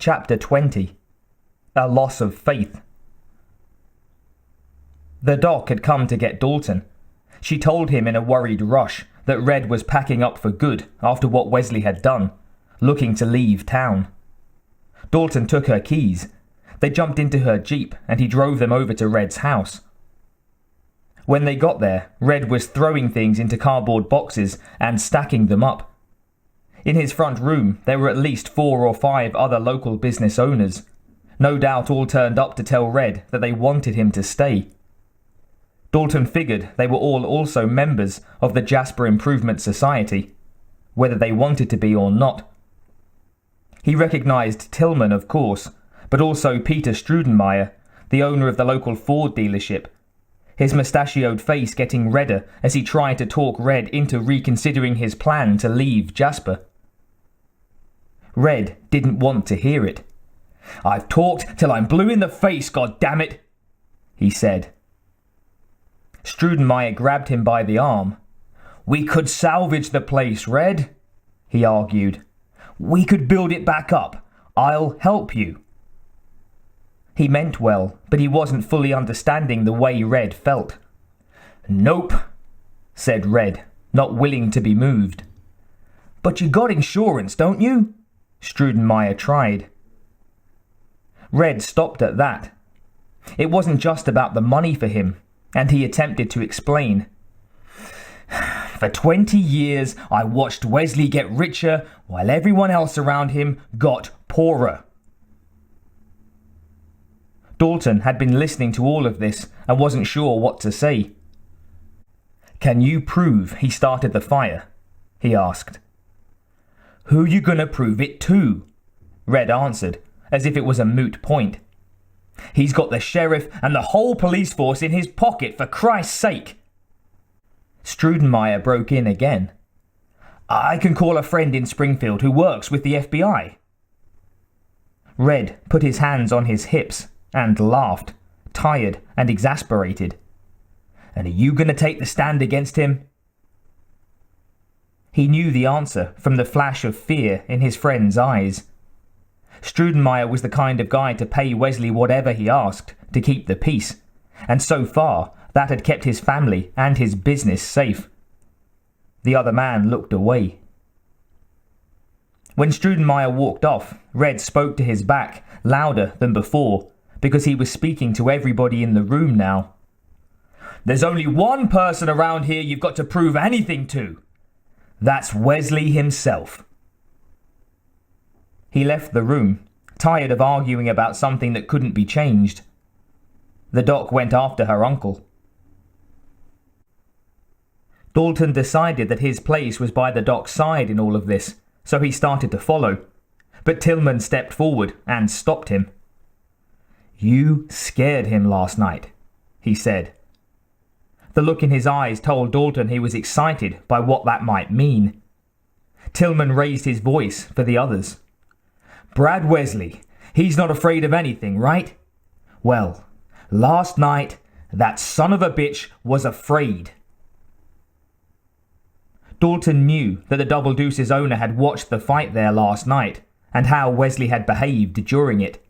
Chapter 20. A Loss of Faith. The doc had come to get Dalton. She told him in a worried rush that Red was packing up for good after what Wesley had done, looking to leave town. Dalton took her keys. They jumped into her Jeep and he drove them over to Red's house. When they got there, Red was throwing things into cardboard boxes and stacking them up. In his front room, there were at least 4 or 5 other local business owners. No doubt all turned up to tell Red that they wanted him to stay. Dalton figured they were all also members of the Jasper Improvement Society, whether they wanted to be or not. He recognized Tillman, of course, but also Peter Strudenmeyer, the owner of the local Ford dealership, his mustachioed face getting redder as he tried to talk Red into reconsidering his plan to leave Jasper. Red didn't want to hear it. "I've talked till I'm blue in the face, goddammit," he said. Strudenmeyer grabbed him by the arm. "We could salvage the place, Red," he argued. "We could build it back up. I'll help you." He meant well, but he wasn't fully understanding the way Red felt. "Nope," said Red, not willing to be moved. "But you got insurance, don't you?" Strudenmeyer tried. Red stopped at that. It wasn't just about the money for him, and he attempted to explain. "For 20 years I watched Wesley get richer while everyone else around him got poorer." Dalton had been listening to all of this and wasn't sure what to say. "Can you prove he started the fire?" he asked. "Who you gonna prove it to?" Red answered, as if it was a moot point. "He's got the sheriff and the whole police force in his pocket, for Christ's sake." Strudenmeyer broke in again. "I can call a friend in Springfield who works with the FBI." Red put his hands on his hips and laughed, tired and exasperated. "And are you going to take the stand against him?" He knew the answer from the flash of fear in his friend's eyes. Strudenmeyer was the kind of guy to pay Wesley whatever he asked to keep the peace, and so far that had kept his family and his business safe. The other man looked away. When Strudenmeyer walked off, Red spoke to his back, louder than before, because he was speaking to everybody in the room now. "There's only one person around here you've got to prove anything to. That's Wesley himself." He left the room, tired of arguing about something that couldn't be changed. The doc went after her uncle. Dalton decided that his place was by the doc's side in all of this, so he started to follow. But Tillman stepped forward and stopped him. "You scared him last night," he said. The look in his eyes told Dalton he was excited by what that might mean. Tillman raised his voice for the others. "Brad Wesley, he's not afraid of anything, right? Well, last night, that son of a bitch was afraid." Dalton knew that the Double Deuce's owner had watched the fight there last night, and how Wesley had behaved during it.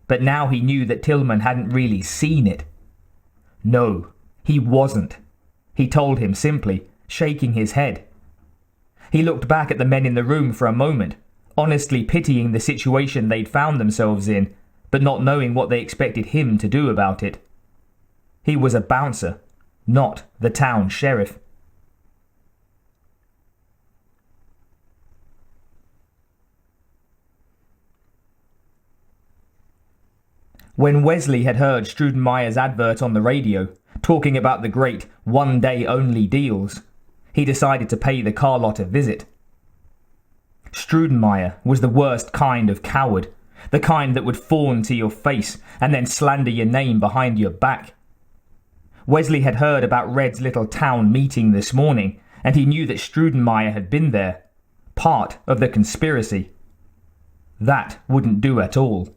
But now he knew that Tillman hadn't really seen it. No, he wasn't, he told him simply, shaking his head. He looked back at the men in the room for a moment, honestly pitying the situation they'd found themselves in, but not knowing what they expected him to do about it. He was a bouncer, not the town sheriff. When Wesley had heard Strudenmeyer's advert on the radio, talking about the great one-day-only deals, he decided to pay the car lot a visit. Strudenmeyer was the worst kind of coward, the kind that would fawn to your face and then slander your name behind your back. Wesley had heard about Red's little town meeting this morning, and he knew that Strudenmeyer had been there, part of the conspiracy. That wouldn't do at all.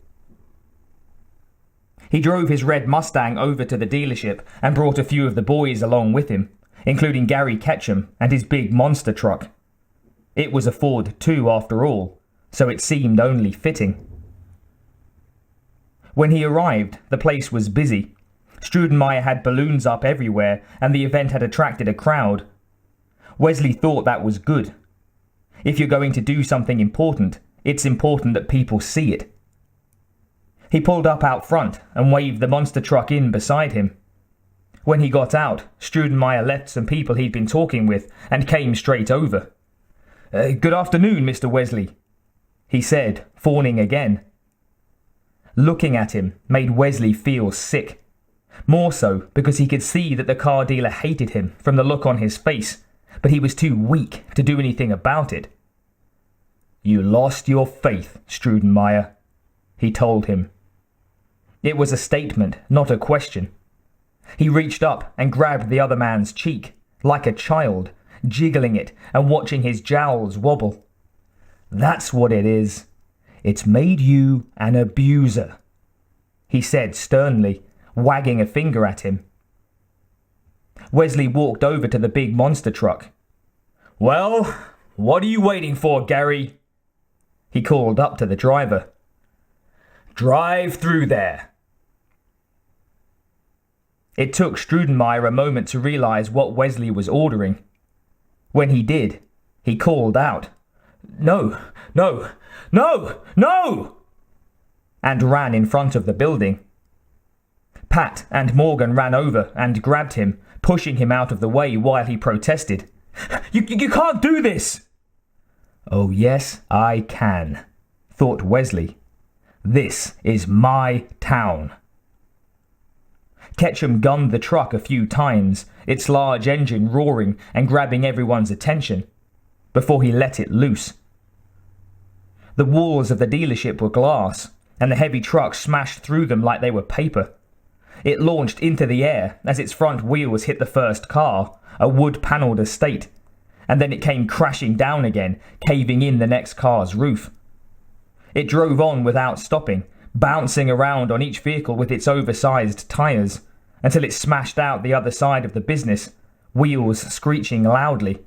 He drove his red Mustang over to the dealership and brought a few of the boys along with him, including Gary Ketchum and his big monster truck. It was a Ford too, after all, so it seemed only fitting. When he arrived, the place was busy. Strudenmeyer had balloons up everywhere, and the event had attracted a crowd. Wesley thought that was good. If you're going to do something important, it's important that people see it. He pulled up out front and waved the monster truck in beside him. When he got out, Strudenmeyer left some people he'd been talking with and came straight over. Good afternoon, Mr. Wesley, he said, fawning again. Looking at him made Wesley feel sick. More so because he could see that the car dealer hated him from the look on his face, but he was too weak to do anything about it. You lost your faith, Strudenmeyer, he told him. It was a statement, not a question. He reached up and grabbed the other man's cheek, like a child, jiggling it and watching his jowls wobble. That's what it is. It's made you an abuser, he said sternly, wagging a finger at him. Wesley walked over to the big monster truck. Well, what are you waiting for, Gary? He called up to the driver. Drive through there. It took Strudenmeyer a moment to realize what Wesley was ordering. When he did, he called out, No, no, no, no! And ran in front of the building. Pat and Morgan ran over and grabbed him, pushing him out of the way while he protested. You can't do this! Oh yes, I can, thought Wesley. This is my town. Ketchum gunned the truck a few times, its large engine roaring and grabbing everyone's attention, before he let it loose. The walls of the dealership were glass, and the heavy truck smashed through them like they were paper. It launched into the air as its front wheels hit the first car, a wood-panelled estate, and then it came crashing down again, caving in the next car's roof. It drove on without stopping, bouncing around on each vehicle with its oversized tyres, until it smashed out the other side of the business, wheels screeching loudly.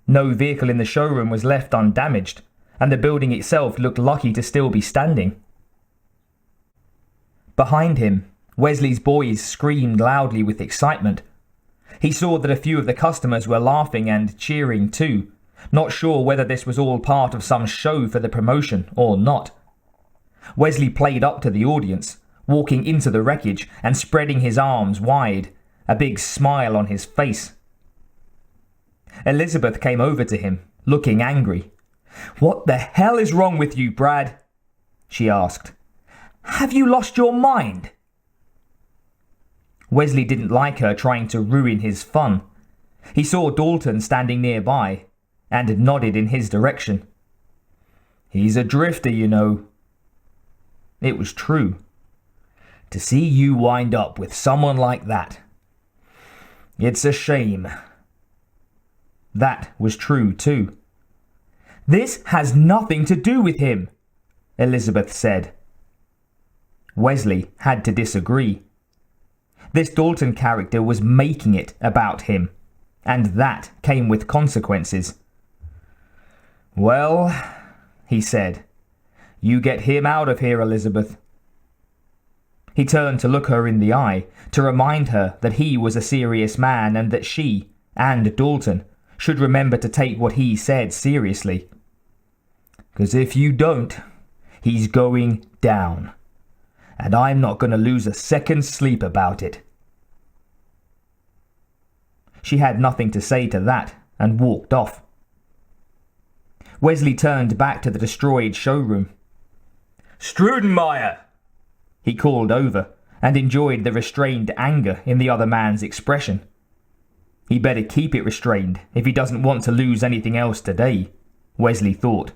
No vehicle in the showroom was left undamaged, and the building itself looked lucky to still be standing. Behind him, Wesley's boys screamed loudly with excitement. He saw that a few of the customers were laughing and cheering too, not sure whether this was all part of some show for the promotion or not. Wesley played up to the audience, walking into the wreckage and spreading his arms wide, a big smile on his face. Elizabeth came over to him, looking angry. "What the hell is wrong with you, Brad?" she asked. "Have you lost your mind?" Wesley didn't like her trying to ruin his fun. He saw Dalton standing nearby and nodded in his direction. "He's a drifter, you know." It was true. To see you wind up with someone like that. It's a shame. That was true too. "This has nothing to do with him," Elizabeth said. Wesley had to disagree. This Dalton character was making it about him, and that came with consequences. "Well," he said, "you get him out of here, Elizabeth." He turned to look her in the eye, to remind her that he was a serious man and that she, and Dalton, should remember to take what he said seriously. "'Cause if you don't, he's going down. And I'm not going to lose a second's sleep about it." She had nothing to say to that and walked off. Wesley turned back to the destroyed showroom. "Strudenmeyer!" he called over, and enjoyed the restrained anger in the other man's expression. He better keep it restrained if he doesn't want to lose anything else today, Wesley thought.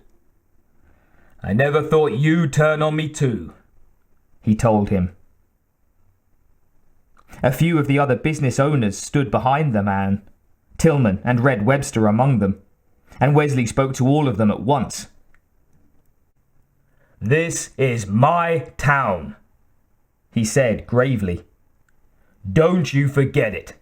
"I never thought you'd turn on me too," he told him. A few of the other business owners stood behind the man, Tillman and Red Webster among them, and Wesley spoke to all of them at once. "This is my town," he said gravely. "Don't you forget it."